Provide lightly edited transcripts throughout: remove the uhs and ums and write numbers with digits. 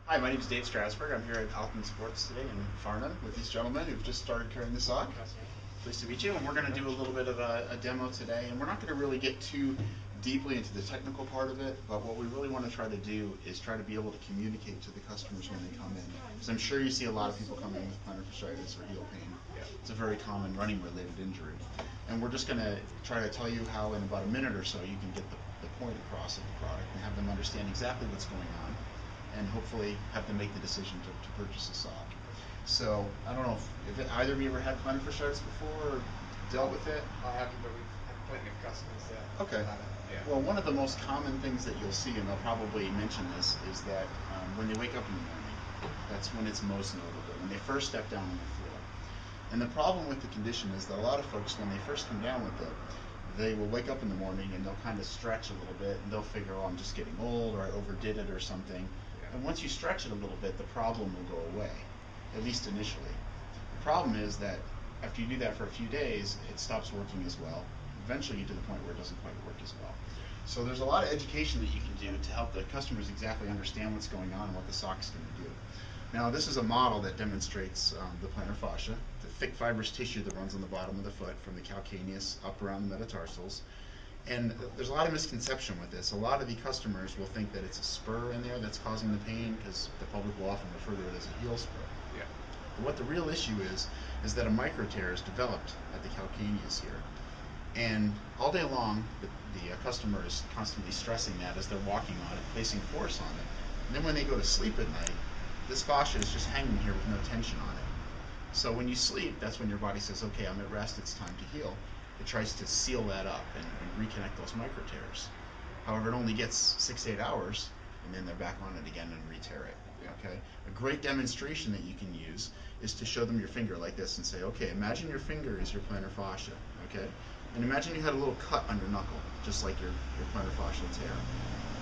Hi, my name is Dave Strassburg. I'm here at Alton Sports today in Farnham with these gentlemen who've just started carrying the sock. Pleased to meet you. And we're going to do a little bit of a demo today. And we're not going to really get too deeply into the technical part of it, but what we really want to try to do is try to be able to communicate to the customers when they come in. Because I'm sure you see a lot of people come in with plantar fasciitis or heel pain. It's a very common running-related injury. And we're just going to try to tell you how in about a minute or so you can get the point across of the product and have them understand exactly what's going on, and hopefully have them make the decision to purchase a sock. So I don't know if either of you ever had plantar fasciitis before or dealt with it? I haven't, but we've had plenty of customers that Okay. have it. Yeah. Well, one of the most common things that you'll see, and they'll probably mention this, is that when they wake up in the morning, that's when it's most notable, when they first step down on the floor. And the problem with the condition is that a lot of folks, when they first come down with it, they will wake up in the morning and they'll kind of stretch a little bit and they'll figure, oh, I'm just getting old or I overdid it or something. And once you stretch it a little bit, the problem will go away, at least initially. The problem is that after you do that for a few days, it stops working as well. Eventually you get to the point where it doesn't quite work as well. So there's a lot of education that you can do to help the customers exactly understand what's going on and what the sock's going to do. Now this is a model that demonstrates the plantar fascia, the thick fibrous tissue that runs on the bottom of the foot from the calcaneus up around the metatarsals. And there's a lot of misconception with this. A lot of the customers will think that it's a spur in there that's causing the pain, because the public will often refer to it as a heel spur. Yeah. But what the real issue is that a micro tear is developed at the calcaneus here. And all day long, the customer is constantly stressing that as they're walking on it, placing force on it. And then when they go to sleep at night, this fascia is just hanging here with no tension on it. So when you sleep, that's when your body says, okay, I'm at rest, it's time to heal. It tries to seal that up and reconnect those micro tears. However, it only gets 6 to 8 hours, and then they're back on it again and re-tear it. Okay? A great demonstration that you can use is to show them your finger like this and say, okay, imagine your finger is your plantar fascia, okay? And imagine you had a little cut on your knuckle, just like your plantar fascial tear.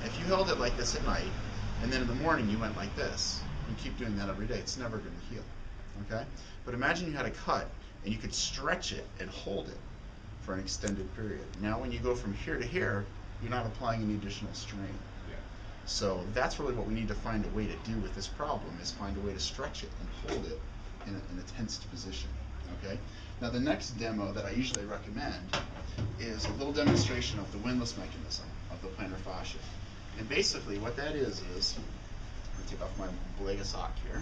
If you held it like this at night, and then in the morning you went like this, and keep doing that every day, it's never going to heal, okay? But imagine you had a cut, and you could stretch it and hold it for an extended period. Now when you go from here to here, you're not applying any additional strain. Yeah. So that's really what we need to find a way to do with this problem, is find a way to stretch it and hold it in a tensed position. Okay? Now the next demo that I usually recommend is a little demonstration of the windlass mechanism of the plantar fascia. And basically what that is I'm going to take off my Belega sock here.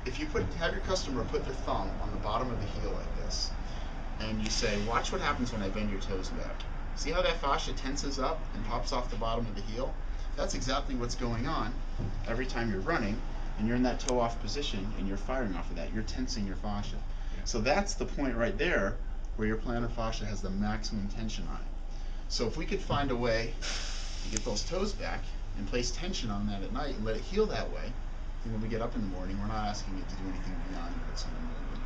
If you have your customer put their thumb on the bottom of the heel like this, and you say, watch what happens when I bend your toes back. See how that fascia tenses up and pops off the bottom of the heel? That's exactly what's going on every time you're running and you're in that toe off position and you're firing off of that. You're tensing your fascia. So that's the point right there where your plantar fascia has the maximum tension on it. So if we could find a way to get those toes back and place tension on that at night and let it heal that way, then when we get up in the morning, we're not asking it to do anything beyond what someone would do.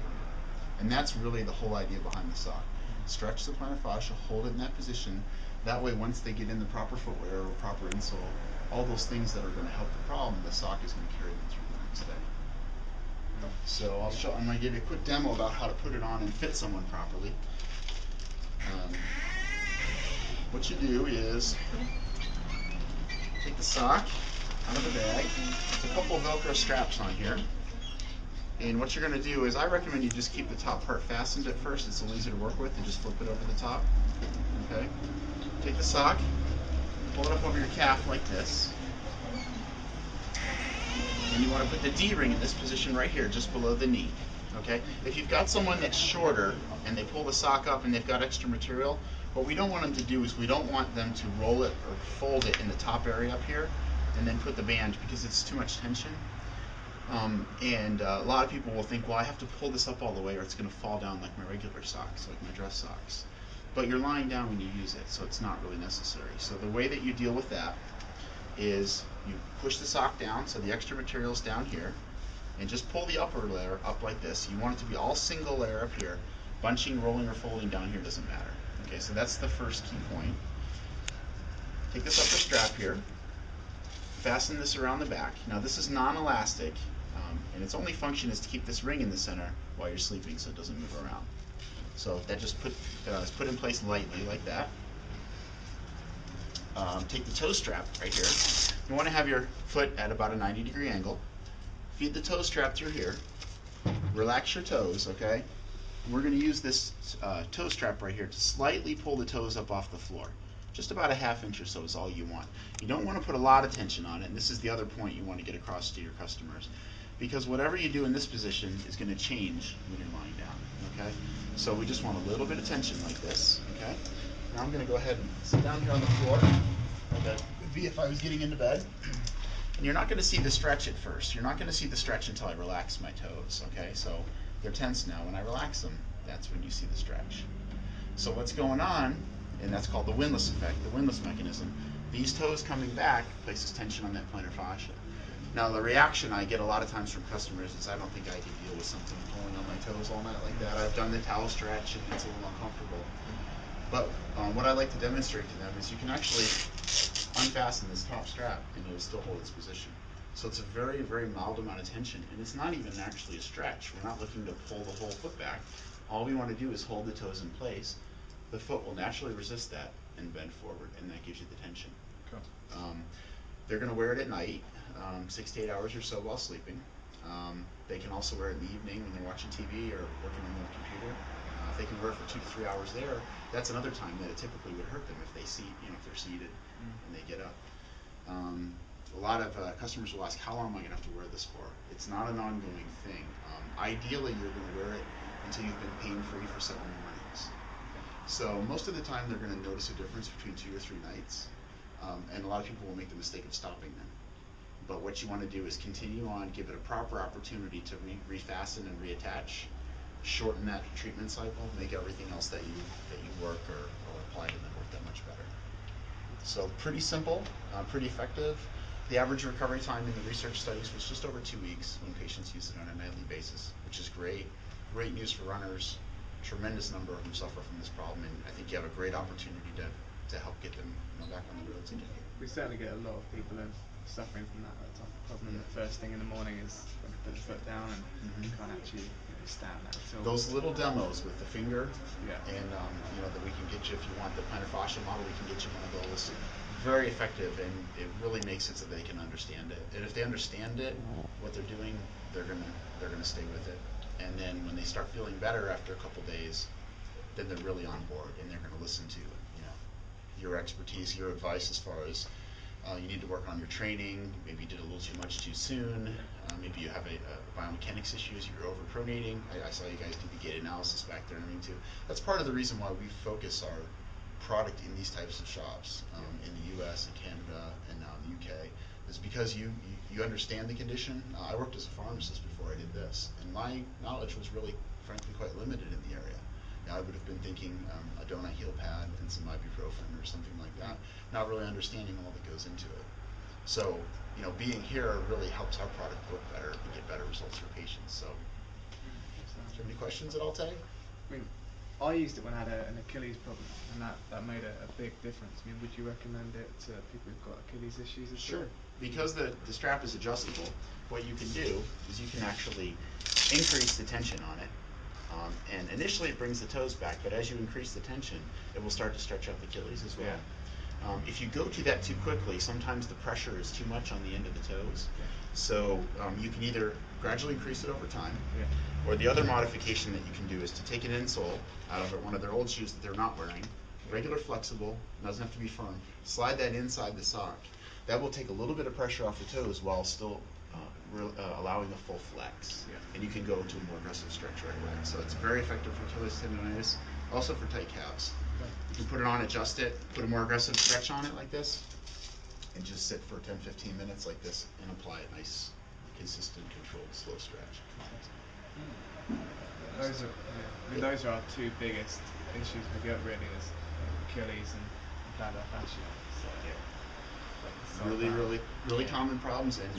And that's really the whole idea behind the sock. Stretch the plantar fascia, hold it in that position. That way, once they get in the proper footwear or proper insole, all those things that are going to help the problem, the sock is going to carry them through the next day. So I'm going to give you a quick demo about how to put it on and fit someone properly. What you do is take the sock out of the bag. There's a couple of Velcro straps on here. And what you're going to do is, I recommend you just keep the top part fastened at first. It's a little easier to work with, and just flip it over the top. Okay? Take the sock, pull it up over your calf like this. And you want to put the D-ring in this position right here, just below the knee. Okay? If you've got someone that's shorter and they pull the sock up and they've got extra material, what we don't want them to do is we don't want them to roll it or fold it in the top area up here and then put the band, because it's too much tension. A lot of people will think, well, I have to pull this up all the way or it's going to fall down like my regular socks, like my dress socks. But you're lying down when you use it, so it's not really necessary. So the way that you deal with that is you push the sock down, so the extra material's down here, and just pull the upper layer up like this. You want it to be all single layer up here. Bunching, rolling, or folding down here doesn't matter. Okay, so that's the first key point. Take this upper strap here, fasten this around the back. Now this is non-elastic, and its only function is to keep this ring in the center while you're sleeping so it doesn't move around. So that just is put in place lightly like that. Take the toe strap right here, You want to have your foot at about a 90-degree angle. Feed the toe strap through here. Relax your toes, okay? And we're going to use this toe strap right here to slightly pull the toes up off the floor. Just about a ½ inch or so is all you want. You don't want to put a lot of tension on it, and this is the other point you want to get across to your customers. Because whatever you do in this position is going to change when you're lying down, okay? So we just want a little bit of tension like this, okay? Now I'm going to go ahead and sit down here on the floor. That would be if I was getting into bed. And you're not going to see the stretch at first. You're not going to see the stretch until I relax my toes, okay? So they're tense now. When I relax them, that's when you see the stretch. So what's going on, and that's called the windlass effect, the windlass mechanism, these toes coming back places tension on that plantar fascia. Now the reaction I get a lot of times from customers is, I don't think I can deal with something pulling on my toes all night like that. I've done the towel stretch and it's a little uncomfortable. But what I like to demonstrate to them is you can actually unfasten this top strap and it'll still hold its position. So it's a very, very mild amount of tension, and it's not even actually a stretch. We're not looking to pull the whole foot back. All we want to do is hold the toes in place. The foot will naturally resist that and bend forward, and that gives you the tension. Cool. They're going to wear it at night, 6 to 8 hours or so while sleeping. They can also wear it in the evening when they're watching TV or working on the computer. If they can wear it for 2 to 3 hours there, that's another time that it typically would hurt them if they if they're seated and they get up. A lot of customers will ask, how long am I going to have to wear this for? It's not an ongoing thing. Ideally, you're going to wear it until you've been pain-free for several mornings. So most of the time, they're going to notice a difference between 2 or 3 nights, and a lot of people will make the mistake of stopping then. But what you want to do is continue on, give it a proper opportunity to refasten and reattach, shorten that treatment cycle, make everything else that you work or apply to them work that much better. So pretty simple, pretty effective. The average recovery time in the research studies was just over 2 weeks when patients use it on a nightly basis, which is great. Great news for runners. Tremendous number of them suffer from this problem, and I think you have a great opportunity to help get them back on the roads again. We certainly get a lot of people suffering from that type of problem. The first thing in the morning is when you put the foot down and you can't actually stand that at all. Those little demos with the finger, Yeah. and that we can get you, if you want the plantar fascia model, we can get you one of those. Very effective, and it really makes it so they can understand it. And if they understand it, what they're doing, they're gonna stay with it. And then when they start feeling better after a couple days, then they're really on board, and they're gonna listen to your expertise, your advice as far as you need to work on your training. Maybe you did a little too much too soon. Maybe you have a biomechanics issues. You're overpronating. I saw you guys do the gait analysis back there. Too. That's part of the reason why we focus our product in these types of shops in the U.S. and Canada and now in the U.K. is because you understand the condition. I worked as a pharmacist before I did this, and my knowledge was really, frankly, quite limited in the area. I would have been thinking a donut heel pad and some ibuprofen or something like that, not really understanding all that goes into it. So, being here really helps our product work better and get better results for patients. So, do you have any questions at all, Tay? I mean, I used it when I had an Achilles problem, and that made a big difference. I mean, would you recommend it to people who've got Achilles issues as well? Sure. Because the strap is adjustable, what you can do is you can actually increase the tension on it. And initially it brings the toes back, but as you increase the tension, it will start to stretch out the Achilles as well. Yeah. If you go to that too quickly, sometimes the pressure is too much on the end of the toes. Yeah. So you can either gradually increase it over time, Yeah. or the other modification that you can do is to take an insole out of one of their old shoes that they're not wearing, regular flexible, doesn't have to be firm, slide that inside the sock. That will take a little bit of pressure off the toes while still allowing a full flex. Yeah. And you can go to a more aggressive stretch right away. So it's very effective for Achilles tendonitis, also for tight calves. Okay. You can put it on, adjust it, put a more aggressive stretch on it like this, and just sit for 10-15 minutes like this and apply a nice, consistent, controlled, slow stretch. Those are our two biggest issues we get really is Achilles and plantar fascia. So, Really common problems and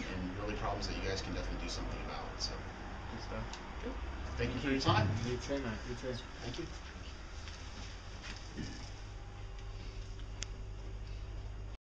really problems that you guys can definitely do something about. So, good stuff. Thank you for your time. You too, mate. You too. Thank you.